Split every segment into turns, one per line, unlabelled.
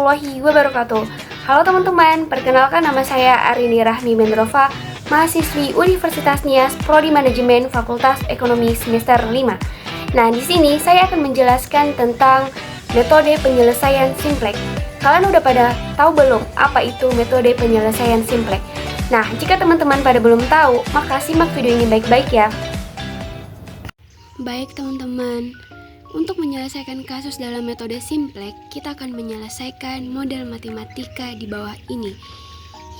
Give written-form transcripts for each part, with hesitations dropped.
warahmatullahi wabarakatuh. Halo teman-teman, perkenalkan nama saya Arini Rahmi Mendrova, mahasiswi Universitas Nias, Prodi Manajemen Fakultas Ekonomi semester 5. Nah, di sini saya akan menjelaskan tentang metode penyelesaian simplex. Kalian udah pada tahu belum apa itu metode penyelesaian simplex? Nah, jika teman-teman pada belum tahu, maka simak video ini baik-baik ya. Baik teman-teman, untuk menyelesaikan kasus dalam metode simplex, kita akan menyelesaikan model matematika di bawah ini,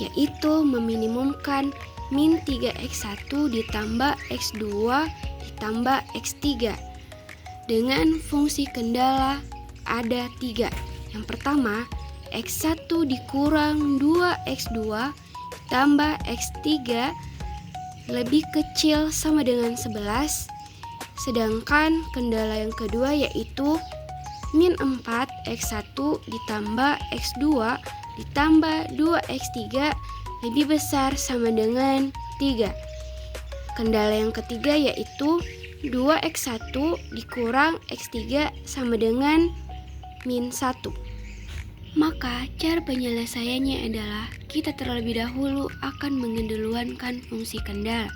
yaitu meminimumkan min 3x1 ditambah x2 ditambah x3 dengan fungsi kendala ada 3. Yang pertama, x1 dikurang 2x2 ditambah x3 lebih kecil sama dengan 11. Sedangkan kendala yang kedua yaitu min 4x1 ditambah x2 ditambah 2x3 lebih besar sama dengan 3. Kendala yang ketiga yaitu 2x1 dikurang x3 sama dengan min 1. Maka cara penyelesaiannya adalah kita terlebih dahulu akan mengedepankan fungsi kendala.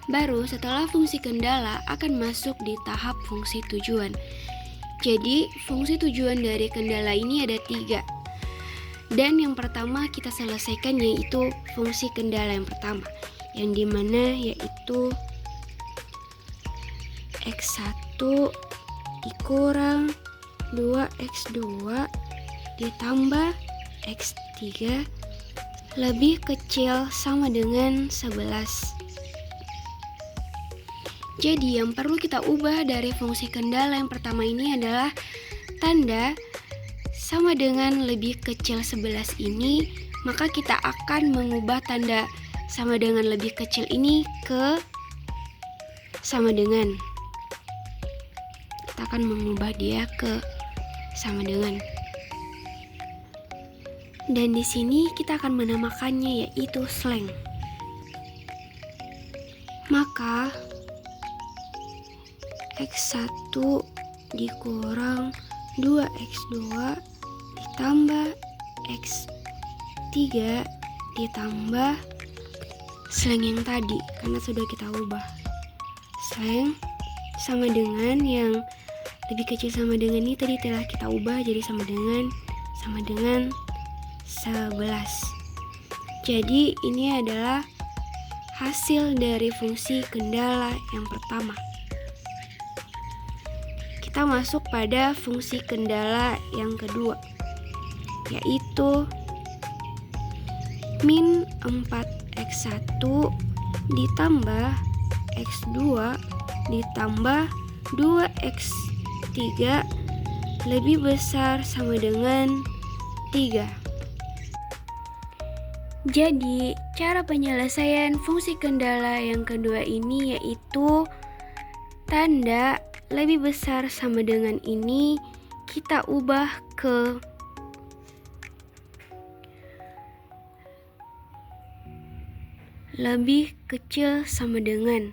Baru setelah fungsi kendala akan masuk di tahap fungsi tujuan. Jadi fungsi tujuan dari kendala ini ada 3. Dan yang pertama kita selesaikan yaitu fungsi kendala yang pertama, yang dimana yaitu x1 dikurang 2x2 ditambah x3 lebih kecil sama dengan 11. Jadi yang perlu kita ubah dari fungsi kendala yang pertama ini adalah tanda sama dengan lebih kecil 11 ini, maka kita akan mengubah tanda sama dengan lebih kecil ini ke sama dengan. Kita akan mengubah dia ke sama dengan. Dan di sini kita akan menamakannya yaitu slang. Maka x1 dikurang 2x2 ditambah x3 ditambah slang yang tadi karena sudah kita ubah. Slang sama dengan yang lebih kecil sama dengan ini tadi telah kita ubah jadi sama dengan 11. Jadi ini adalah hasil dari fungsi kendala yang pertama. Kita masuk pada fungsi kendala yang kedua, yaitu min 4x1 ditambah x2 ditambah 2x3 lebih besar sama dengan 3. Jadi, cara penyelesaian fungsi kendala yang kedua ini yaitu tanda lebih besar sama dengan ini kita ubah ke lebih kecil sama dengan.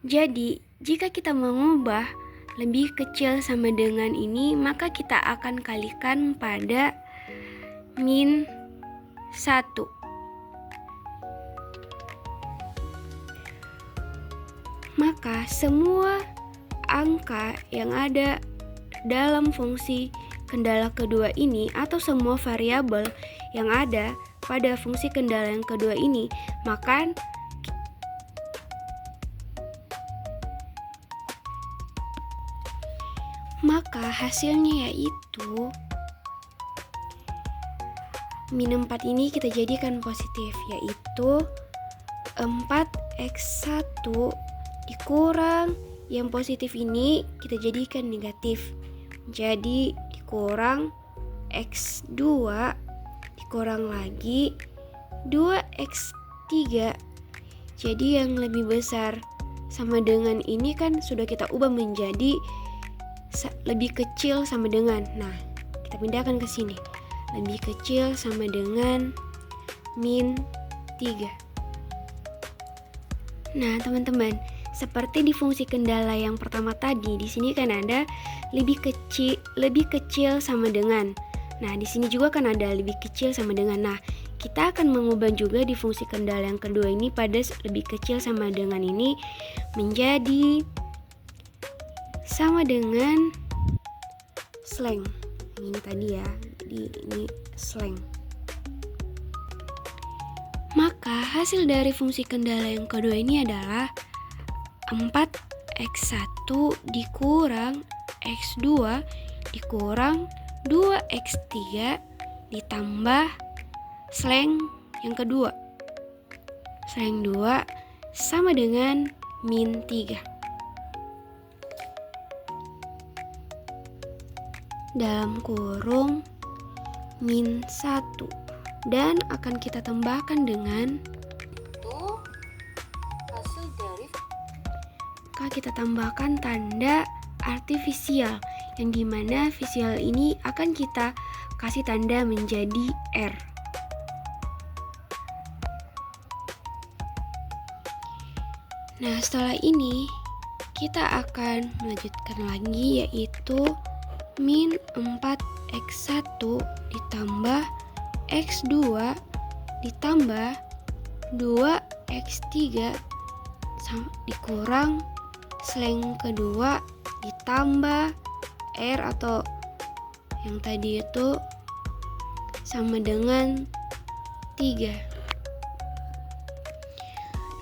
Jadi, jika kita mengubah lebih kecil sama dengan ini, maka kita akan kalikan pada min 1. Maka semua angka yang ada dalam fungsi kendala kedua ini atau semua variabel yang ada pada fungsi kendala yang kedua ini, maka hasilnya yaitu min 4 ini kita jadikan positif, yaitu 4x1 dikurang yang positif ini kita jadikan negatif, jadi dikurang x2 dikurang lagi 2x3, jadi yang lebih besar sama dengan ini kan sudah kita ubah menjadi lebih kecil sama dengan. Nah, kita pindahkan ke sini, lebih kecil sama dengan min 3. Nah teman-teman, seperti di fungsi kendala yang pertama tadi, di sini kan ada lebih kecil sama dengan. Nah, di sini juga kan ada lebih kecil sama dengan. Nah, kita akan mengubah juga di fungsi kendala yang kedua ini pada lebih kecil sama dengan ini menjadi sama dengan slang. Ini tadi ya. Jadi ini slang. Maka hasil dari fungsi kendala yang kedua ini adalah 4x1 dikurang x2 dikurang 2x3 ditambah slang yang kedua. Slang 2 sama dengan min 3. Dalam kurung min 1. Dan akan kita tambahkan dengan hasil dari maka kita tambahkan tanda artifisial yang dimana visual ini akan kita kasih tanda menjadi R. Nah, setelah ini kita akan melanjutkan lagi, yaitu min 4x1 ditambah x2 ditambah 2x3 dikurang slang kedua ditambah R atau yang tadi itu sama dengan 3.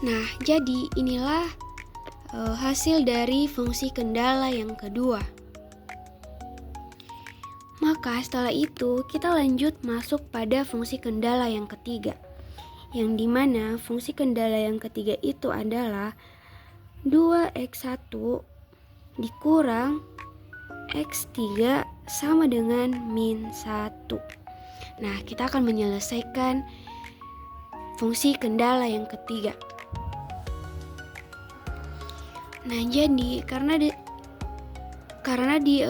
Nah, jadi inilah hasil dari fungsi kendala yang kedua. Maka setelah itu kita lanjut masuk pada fungsi kendala yang ketiga, yang dimana fungsi kendala yang ketiga itu adalah 2x1 dikurang x3 sama dengan min 1. Nah, kita akan menyelesaikan fungsi kendala yang ketiga. Nah, jadi karena di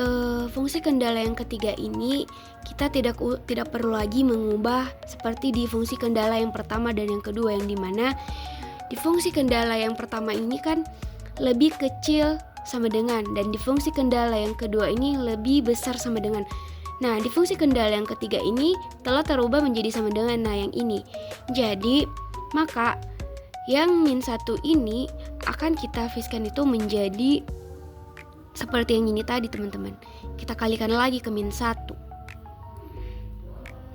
fungsi kendala yang ketiga ini kita tidak perlu lagi mengubah seperti di fungsi kendala yang pertama dan yang kedua, yang dimana di fungsi kendala yang pertama ini kan lebih kecil sama dengan, dan di fungsi kendala yang kedua ini lebih besar sama dengan. Nah, di fungsi kendala yang ketiga ini telah terubah menjadi sama dengan yang ini. Jadi maka yang min 1 ini akan kita hapuskan itu menjadi seperti yang ini tadi, teman-teman. Kita kalikan lagi ke min 1.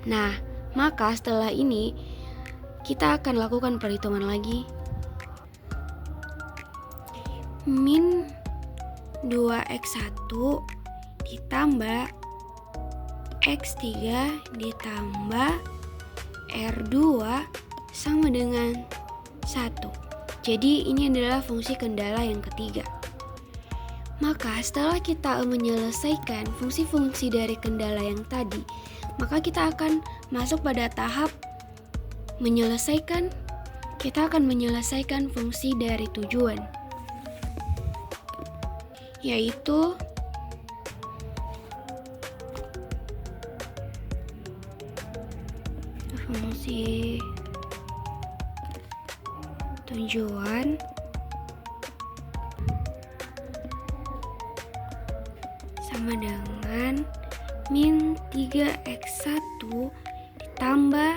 Nah, maka setelah ini kita akan lakukan perhitungan lagi. Min 2x1 ditambah x3 ditambah r2 sama dengan 1. Jadi ini adalah fungsi kendala yang ketiga. Maka setelah kita menyelesaikan fungsi-fungsi dari kendala yang tadi, maka kita akan masuk pada tahap menyelesaikan. Kita akan menyelesaikan fungsi dari tujuan, yaitu fungsi tujuan sama dengan min 3x1 ditambah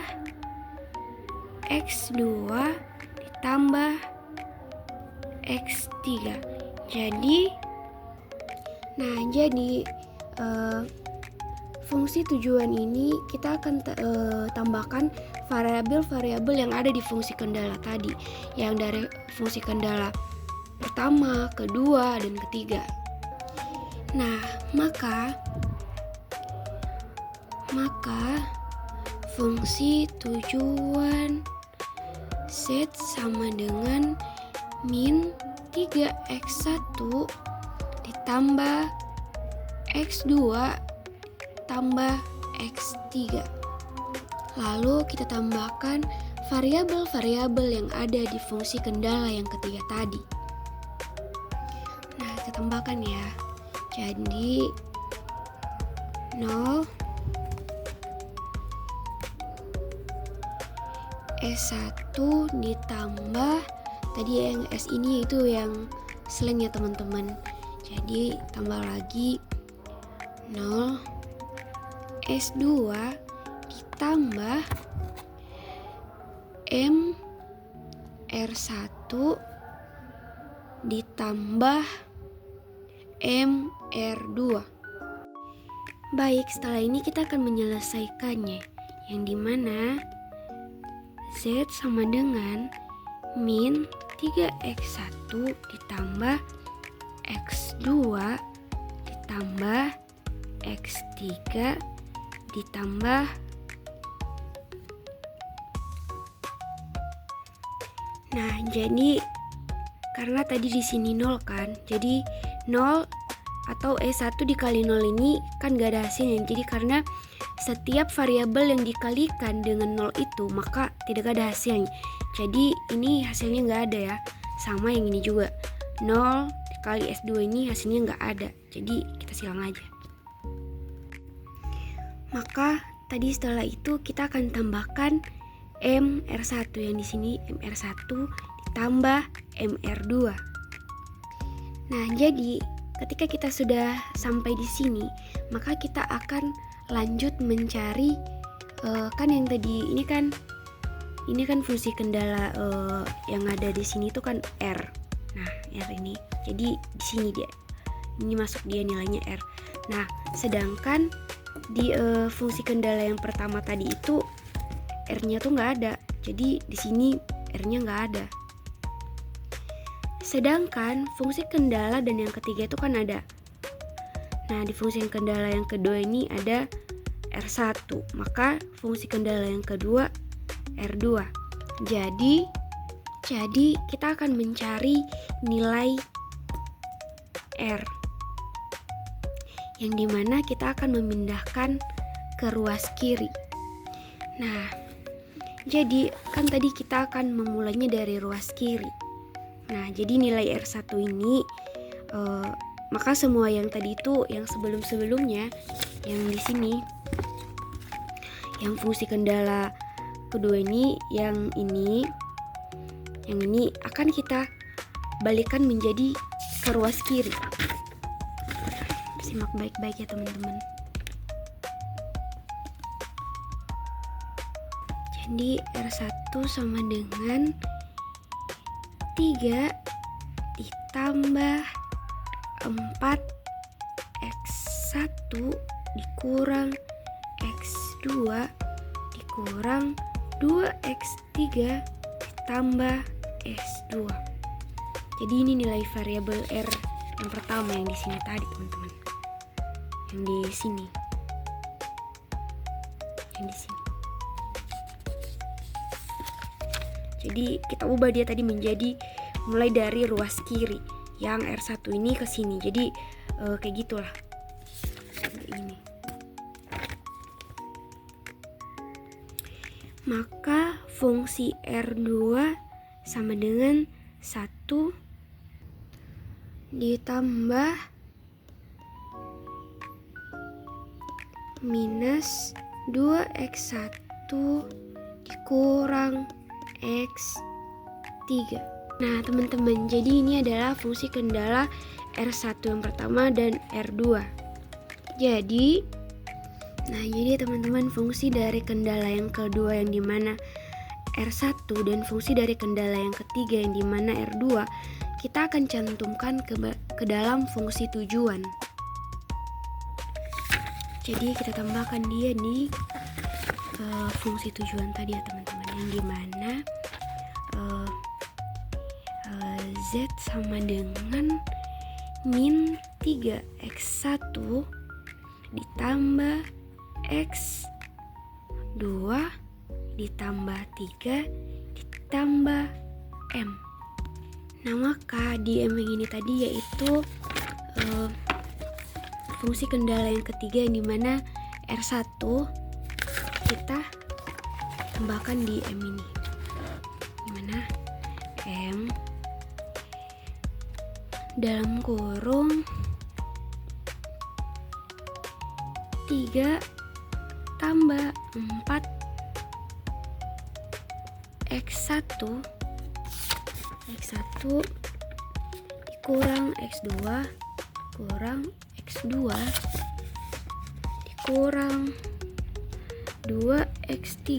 x2 ditambah x3. Jadi fungsi tujuan ini kita akan tambahkan variabel-variabel yang ada di fungsi kendala tadi, yang dari fungsi kendala pertama, kedua, dan ketiga. Nah, maka fungsi tujuan Z sama dengan min 3x1 ditambah x2 tambah x3. Lalu kita tambahkan variabel-variabel yang ada di fungsi kendala yang ketiga tadi. Nah, kita tambahkan ya. Jadi 0 S1 ditambah tadi yang S ini itu yang slang ya teman-teman. Jadi tambah lagi 0 S2 ditambah M R1 ditambah M R2. Baik, setelah ini kita akan menyelesaikannya, yang dimana Z sama dengan min 3x1 ditambah x2 ditambah x3 ditambah jadi karena tadi di sini 0 kan, jadi 0 atau S1 dikali 0 ini kan gak ada hasilnya. Jadi karena setiap variabel yang dikalikan dengan 0 itu maka tidak ada hasilnya. Jadi ini hasilnya gak ada ya. Sama yang ini juga, 0 dikali S2 ini hasilnya gak ada. Jadi kita silang aja. Maka tadi setelah itu kita akan tambahkan MR1 yang di sini, MR1 ditambah MR2. Nah, jadi ketika kita sudah sampai di sini, maka kita akan lanjut mencari kan yang tadi ini kan fungsi kendala yang ada di sini itu kan R. Nah, R ini. Jadi di sini dia. Ini masuk dia nilainya R. Nah, sedangkan di fungsi kendala yang pertama tadi itu R-nya tuh nggak ada. Jadi di sini R-nya nggak ada. Sedangkan fungsi kendala dan yang ketiga itu kan ada. Nah, di fungsi yang kendala yang kedua ini ada R1. Maka fungsi kendala yang kedua R2. Jadi kita akan mencari nilai R, yang dimana kita akan memindahkan ke ruas kiri. Nah, jadi kan tadi kita akan memulainya dari ruas kiri. Nah, jadi nilai R1 ini maka semua yang tadi itu yang sebelum-sebelumnya yang di sini yang fungsi kendala kedua ini yang ini akan kita balikan menjadi ke ruas kiri. Simak baik-baik ya teman-teman. Jadi R1 sama dengan 3 ditambah 4 X1 dikurang X2 dikurang 2X3 ditambah S2. Jadi ini nilai variabel R yang pertama yang di sini tadi teman-teman. Yang di sini. Yang di sini. Jadi kita ubah dia tadi menjadi mulai dari ruas kiri yang R1 ini ke sini. Jadi kayak gitulah. Ini. Maka fungsi R2 sama dengan 1 ditambah minus 2x1 dikurang X3. Nah teman-teman, jadi ini adalah fungsi kendala R1 yang pertama dan R2. Jadi teman-teman, fungsi dari kendala yang kedua yang dimana R1 dan fungsi dari kendala yang ketiga yang dimana R2 kita akan cantumkan ke dalam fungsi tujuan. Jadi kita tambahkan dia di fungsi tujuan tadi ya teman-teman, yang dimana Z sama dengan min 3x1 ditambah x2 ditambah 3 ditambah M. Nah maka di M yang ini tadi yaitu fungsi kendala yang ketiga yang dimana R1 kita tambahkan di M ini, dimana M dalam kurung 3 tambah 4 X1 dikurang X2 kurang X2 dikurang 2x3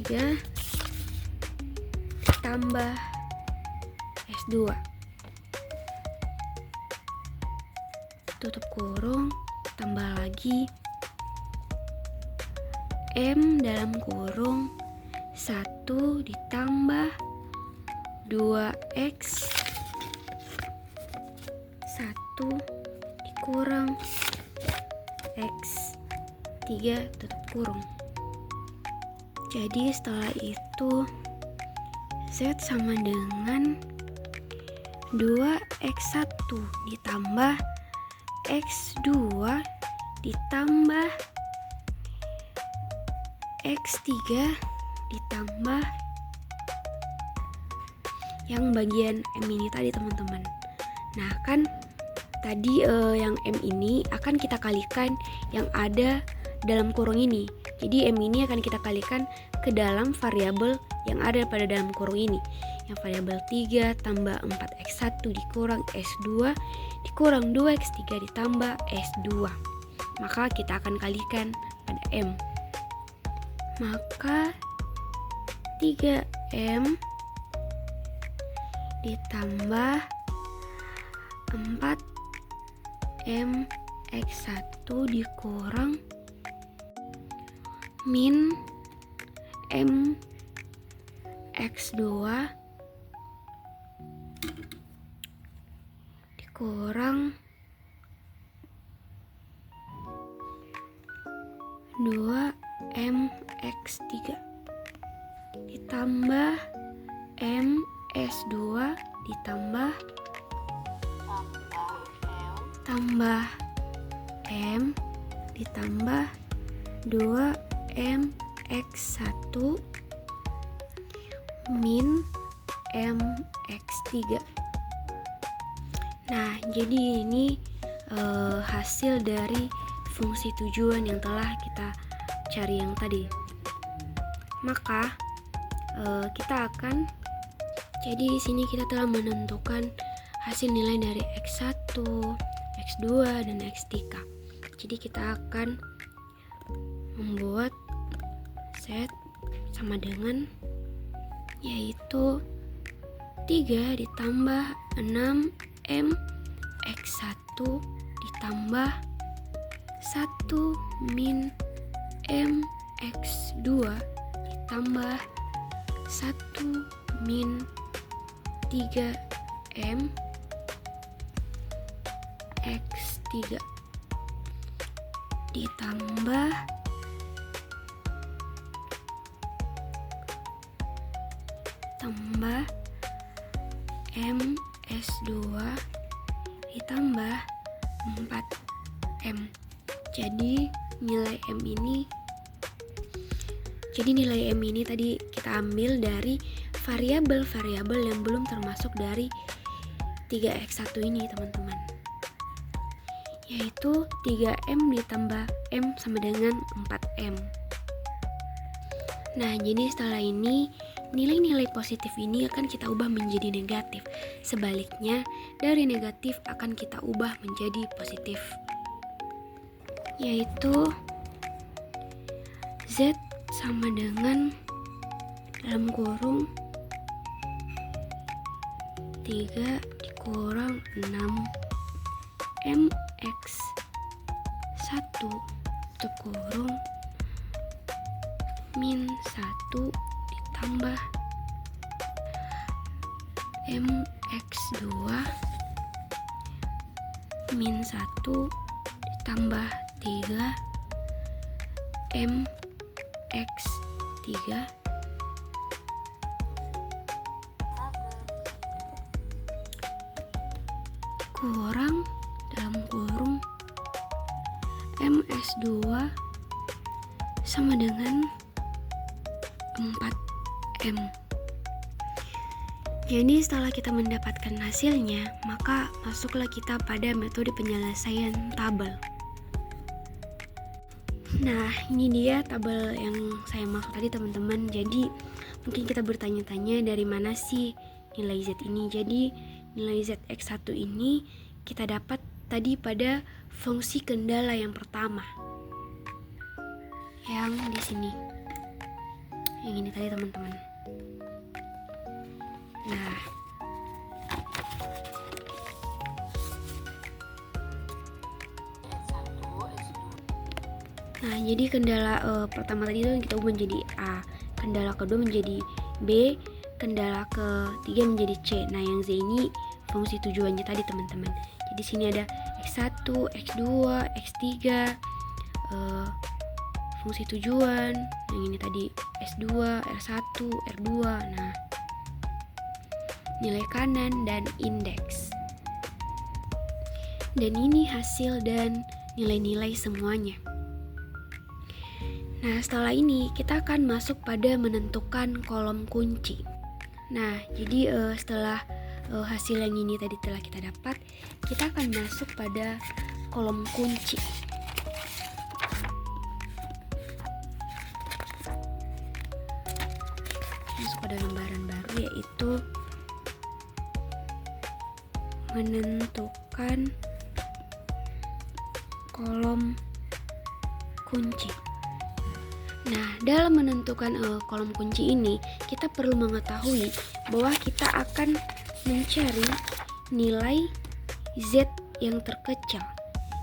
ditambah S2 tutup kurung, tambah lagi M dalam kurung 1 ditambah 2x 1 dikurang x 3 tutup kurung. Jadi setelah itu Z sama dengan 2x1 ditambah x2 ditambah x3 ditambah yang bagian M ini tadi teman-teman. Nah kan tadi yang M ini akan kita kalikan yang ada dalam kurung ini. Jadi M ini akan kita kalikan ke dalam variabel yang ada pada dalam kurung ini. Yang variabel 3 tambah 4x1 dikurang S2 dikurang 2x3 ditambah S2. Maka kita akan kalikan pada M. Maka 3M ditambah 4M X1 dikurang min M X2 dikurang 2M X3 ditambah M S2 ditambah tambah M ditambah 2M X1 min M X3. Nah, jadi ini hasil dari fungsi tujuan yang telah kita cari yang tadi. Maka kita akan, jadi di sini kita telah menentukan hasil nilai dari X1, X2, dan X3. Jadi kita akan membuat set sama dengan yaitu 3 ditambah 6M X1 ditambah 1 min M X2 ditambah 1 min 3M X3 ditambah M S2 ditambah 4M. Jadi nilai M ini tadi kita ambil dari variabel-variabel yang belum termasuk dari 3x1 ini teman-teman, yaitu 3M ditambah M sama dengan 4M. Nah, jadi setelah ini nilai-nilai positif ini akan kita ubah menjadi negatif. Sebaliknya, dari negatif akan kita ubah menjadi positif, yaitu Z sama dengan dalam kurung 3 dikurang 6 MX 1 tutup kurung min 1 ditambah MX2 min 1 ditambah 3 MX3 kurang dalam kurung MS2 sama dengan 4M. Jadi setelah kita mendapatkan hasilnya, maka masuklah kita pada metode penyelesaian tabel. Nah, ini dia tabel yang saya maksud tadi teman-teman. Jadi mungkin kita bertanya-tanya dari mana sih nilai Z ini. Jadi nilai ZX1 ini kita dapat tadi pada fungsi kendala yang pertama, yang di sini. yang ini tadi teman-teman. Nah, jadi kendala pertama tadi itu kita ubah menjadi A, kendala kedua menjadi B, kendala ketiga menjadi C. Nah, yang Z ini fungsi tujuannya tadi teman-teman. Jadi sini ada X1, X2, X3, fungsi tujuan. Yang ini tadi S2, R1, R2. Nah, nilai kanan dan indeks. Dan ini hasil dan nilai-nilai semuanya. Nah, setelah ini kita akan masuk pada menentukan kolom kunci. Nah, jadi setelah hasil yang ini tadi telah kita dapat, kita akan masuk pada kolom kunci. Masuk pada lembaran baru, yaitu menentukan kolom kunci. Nah, dalam menentukan kolom kunci ini, kita perlu mengetahui bahwa kita akan mencari nilai Z yang terkecil.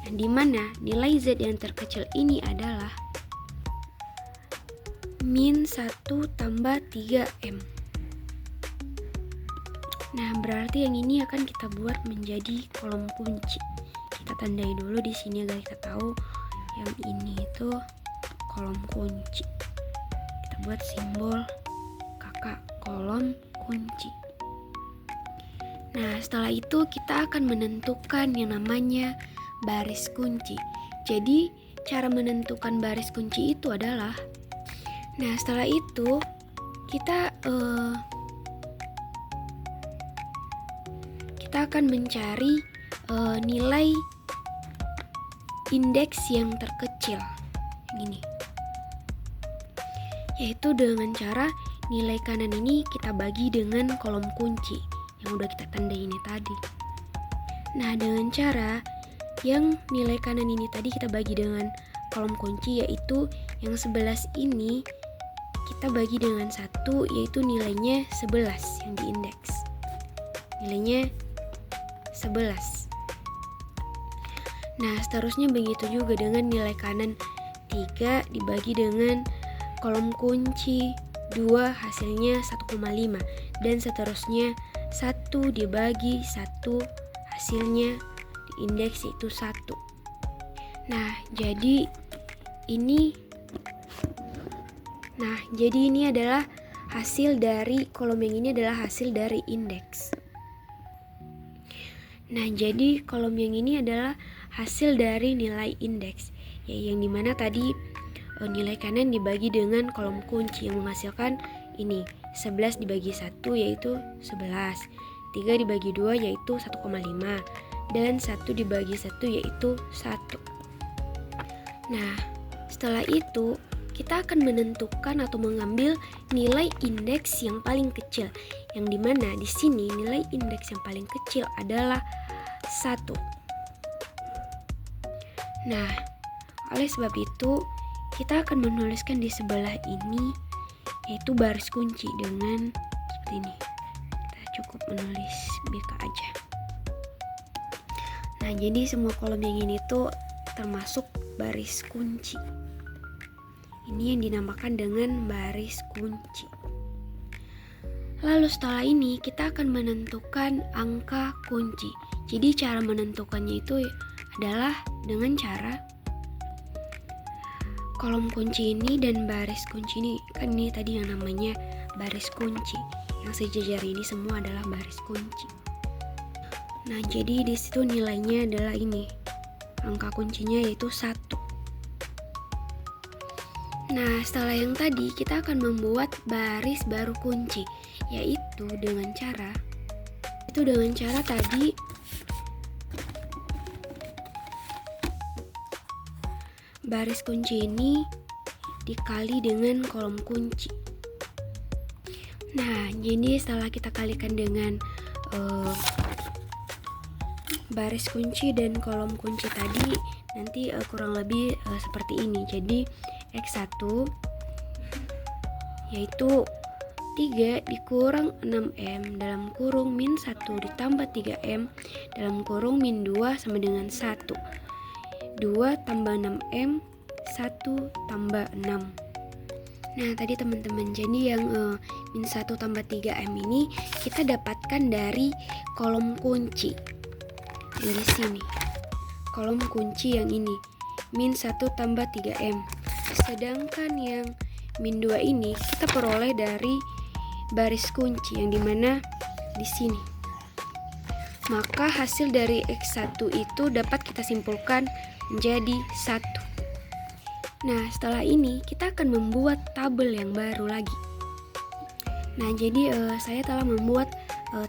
Yang dimana nilai Z yang terkecil ini adalah min 1 tambah 3M. Nah, berarti yang ini akan kita buat menjadi kolom kunci. Kita tandai dulu di sini agar kita tahu yang ini itu kolom kunci. Kita buat simbol kakak kolom kunci. Nah, setelah itu kita akan menentukan yang namanya baris kunci. Jadi, cara menentukan baris kunci itu adalah, nah setelah itu kita akan mencari nilai indeks yang terkecil. Yang ini. Yaitu dengan cara nilai kanan ini kita bagi dengan kolom kunci yang udah kita tandai ini tadi. Nah, dengan cara yang nilai kanan ini tadi kita bagi dengan kolom kunci, yaitu yang 11 ini kita bagi dengan 1, yaitu nilainya 11 yang diindeks. Nilainya 11. Nah, seterusnya begitu juga dengan nilai kanan 3 dibagi dengan kolom kunci 2 hasilnya 1,5, dan seterusnya 1 dibagi 1 hasilnya diindeks yaitu 1. Nah, jadi ini adalah hasil dari kolom yang ini adalah hasil dari indeks. Nah, jadi kolom yang ini adalah hasil dari nilai indeks, ya, yang dimana tadi nilai kanan dibagi dengan kolom kunci yang menghasilkan ini 11 dibagi 1 yaitu 11, 3 dibagi 2 yaitu 1,5, dan 1 dibagi 1 yaitu 1. Nah, setelah itu kita akan menentukan atau mengambil nilai indeks yang paling kecil, yang dimana di sini nilai indeks yang paling kecil adalah 1. Nah, oleh sebab itu kita akan menuliskan di sebelah ini yaitu baris kunci dengan seperti ini. Kita cukup menulis BK aja. Nah, jadi semua kolom yang ini tuh termasuk baris kunci. Ini yang dinamakan dengan baris kunci. Lalu setelah ini kita akan menentukan angka kunci. Jadi cara menentukannya itu adalah dengan cara kolom kunci ini dan baris kunci ini, kan ini tadi yang namanya baris kunci. Yang sejajar ini semua adalah baris kunci. Nah, jadi di situ nilainya adalah ini. Angka kuncinya yaitu 1. Nah, setelah yang tadi kita akan membuat baris baru kunci, yaitu dengan cara tadi baris kunci ini dikali dengan kolom kunci. Nah, jadi setelah kita kalikan dengan baris kunci dan kolom kunci tadi, nanti kurang lebih seperti ini. Jadi X1 yaitu 3 dikurang 6M dalam kurung min 1 ditambah 3M dalam kurung min 2 sama dengan 1. 2 tambah 6M, 1 tambah 6. Nah tadi teman-teman, jadi yang min 1 tambah 3M ini kita dapatkan dari kolom kunci yang di sini. Kolom kunci yang ini, min 1 tambah 3M. Sedangkan yang min 2 ini kita peroleh dari baris kunci yang dimana di sini. Maka hasil dari X1 itu dapat kita simpulkan menjadi 1. Nah, setelah ini kita akan membuat tabel yang baru lagi. Nah, jadi saya telah membuat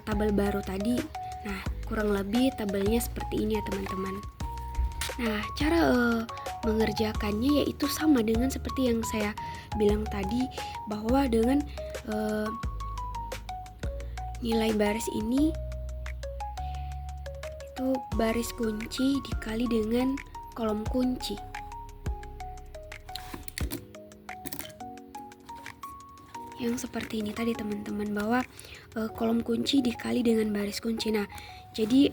tabel baru tadi. Nah, kurang lebih tabelnya seperti ini ya teman-teman. Nah, cara mengerjakannya yaitu sama dengan seperti yang saya bilang tadi, bahwa dengan nilai baris ini itu baris kunci dikali dengan kolom kunci. Yang seperti ini tadi teman-teman, bahwa kolom kunci dikali dengan baris kunci. Nah, jadi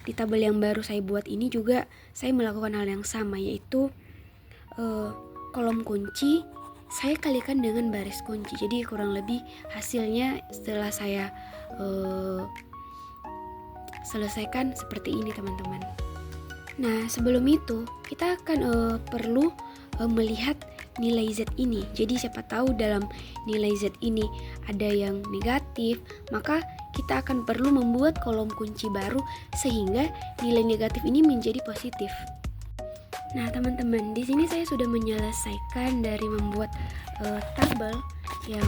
di tabel yang baru saya buat ini juga saya melakukan hal yang sama, yaitu kolom kunci saya kalikan dengan baris kunci. Jadi kurang lebih hasilnya setelah saya selesaikan seperti ini teman-teman. Nah sebelum itu kita akan perlu melihat nilai Z ini. Jadi siapa tahu dalam nilai Z ini ada yang negatif, maka kita akan perlu membuat kolom kunci baru sehingga nilai negatif ini menjadi positif. Nah teman-teman, di sini saya sudah menyelesaikan dari membuat tabel yang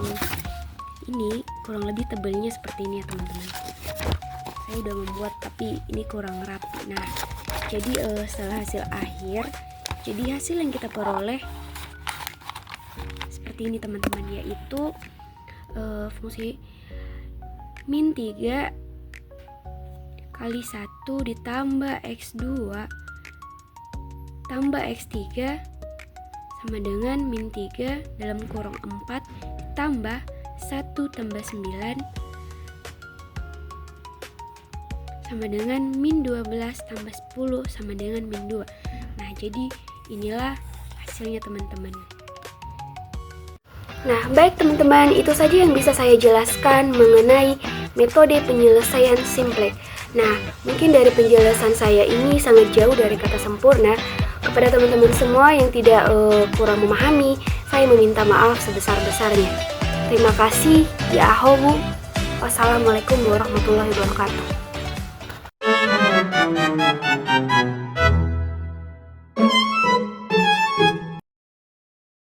ini, kurang lebih tabelnya seperti ini ya teman-teman. Saya udah membuat tapi ini kurang rapi. Nah jadi setelah hasil akhir, jadi hasil yang kita peroleh seperti ini teman-teman, yaitu fungsi min 3 kali 1 ditambah X2 tambah X3 sama dengan min 3 dalam kurung 4 ditambah 1 tambah 9 sama dengan min 12 tambah 10 sama dengan min 2. Nah jadi inilah hasilnya teman-teman. Nah, baik teman-teman, itu saja yang bisa saya jelaskan mengenai metode penyelesaian simplex. Nah, mungkin dari penjelasan saya ini sangat jauh dari kata sempurna. Kepada teman-teman semua yang tidak kurang memahami, saya meminta maaf sebesar-besarnya. Terima kasih, ya ahobu. Wassalamualaikum warahmatullahi wabarakatuh.